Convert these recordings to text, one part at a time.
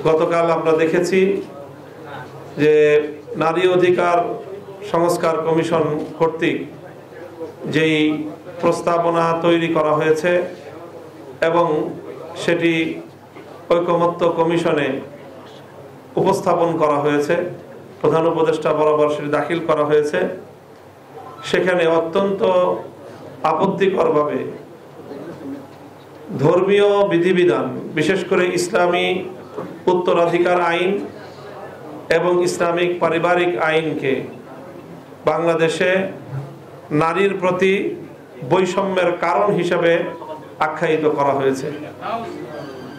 গতকাল আমরা দেখেছি যে নারী অধিকার সংস্কার কমিশন কর্তৃক যেই প্রস্তাবনা তৈরি করা হয়েছে এবং সেটি ঐকমত্য কমিশনে উপস্থাপন করা হয়েছে, প্রধান উপদেষ্টা বরাবর সেটি দাখিল করা হয়েছে। সেখানে অত্যন্ত আপত্তিকরভাবে ধর্মীয় বিধিবিধান, বিশেষ করে ইসলামী উত্তরাধিকার আইন এবং ইসলামিক পারিবারিক আইনকে বাংলাদেশে নারীর প্রতি বৈষম্যের কারণ হিসেবে আখ্যায়িত করা হয়েছে।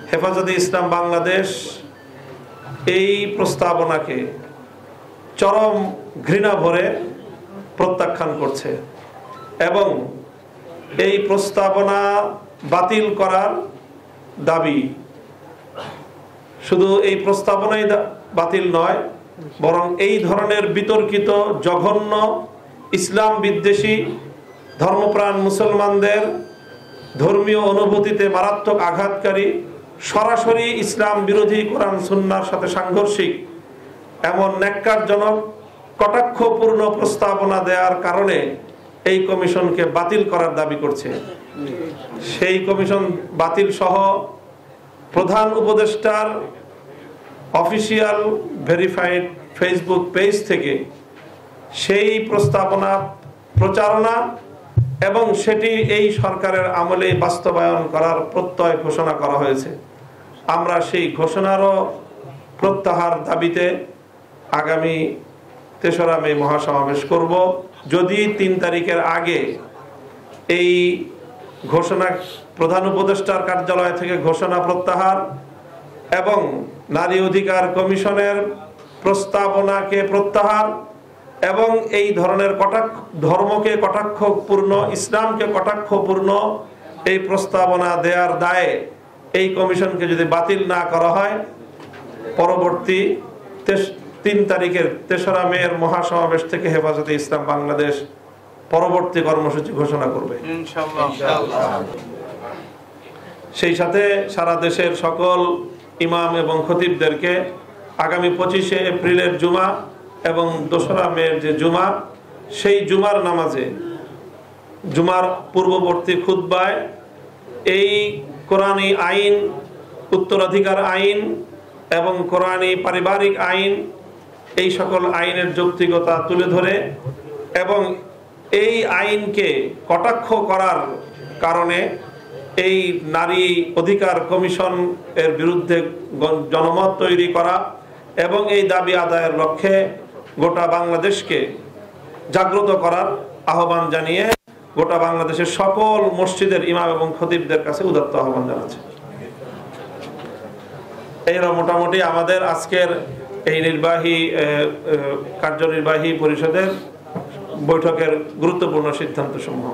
হেফাজতে ইসলাম বাংলাদেশ এই প্রস্তাবনাকে চরম ঘৃণা ভরে প্রত্যাখ্যান করছে এবং এই প্রস্তাবনা বাতিল করার দাবি, শুধু এই প্রস্তাবনাই বাতিল নয়, বরং এই ধরনের বিতর্কিত জঘন্য ইসলাম বিদ্বেষী ধর্মপ্রাণ মুসলমানদের ধর্মীয় অনুভূতিতে মারাত্মক আঘাতকারী, সরাসরি ইসলাম বিরোধী কোরআন সুন্নাহর সাথে সাংঘর্ষিক এমন ন্যাক্কারজনক কটাক্ষপূর্ণ প্রস্তাবনা দেওয়ার কারণে এই কমিশনকে বাতিল করার দাবি করছে। সেই কমিশন বাতিল সহ প্রধান উপদেষ্টার অফিসিয়াল ভেরিফাইড ফেসবুক পেজ থেকে সেই প্রস্তাবনা প্রচারণা এবং সেটি এই সরকারের আমলে বাস্তবায়ন করার প্রত্যয় ঘোষণা করা হয়েছে। আমরা সেই ঘোষণারও প্রত্যাহার দাবিতে আগামী ৩রা মে মহাসমাবেশ করব। যদি ৩ তারিখের আগে এই ঘোষণা প্রধান উপদেষ্টার কার্যালয় থেকে ঘোষণা প্রত্যাহার এবং নারী অধিকার কমিশনের প্রস্তাবনাকে প্রত্যাহার এবং এই ধরনের ধর্মকে কটাক্ষপূর্ণ, ইসলামকে কটাক্ষপূর্ণ এই প্রস্তাবনা দেওয়ার দায়ে এই কমিশনকে যদি বাতিল না করা হয়, পরবর্তী ৩ তারিখের ৩রা মের মহাসমাবেশ থেকে হেফাজতে ইসলাম বাংলাদেশ পরবর্তী কর্মসূচি ঘোষণা করবে ইনশাআল্লাহ। সেই সাথে সারা দেশের সকল ইমাম এবং খতিবদেরকে আগামী 25শে এপ্রিলের জুমা এবং 2রা মের যে জুমা, সেই জুমার নামাজে, জুমার পূর্ববর্তী খুতবায় এই কোরআনী আইন, উত্তরাধিকার আইন এবং কোরআনী পারিবারিক আইন, এই সকল আইনের যৌক্তিকতা তুলে ধরে এবং এই আইনকে কটাক্ষ করার কারণে এই নারী অধিকার কমিশন এর বিরুদ্ধে জনমত তৈরি করা এবং এই দাবি আদায়ের লক্ষ্যে গোটা বাংলাদেশকে জাগ্রত করার আহ্বান জানিয়ে গোটা বাংলাদেশের সকল মসজিদের ইমাম এবং খতিবদের কাছে উদাত্ত আহ্বান জানাচ্ছে। এরা মোটামুটি আমাদের আজকের এই কার্যনির্বাহী পরিষদের বৈঠকের গুরুত্বপূর্ণ সিদ্ধান্ত সমূহ।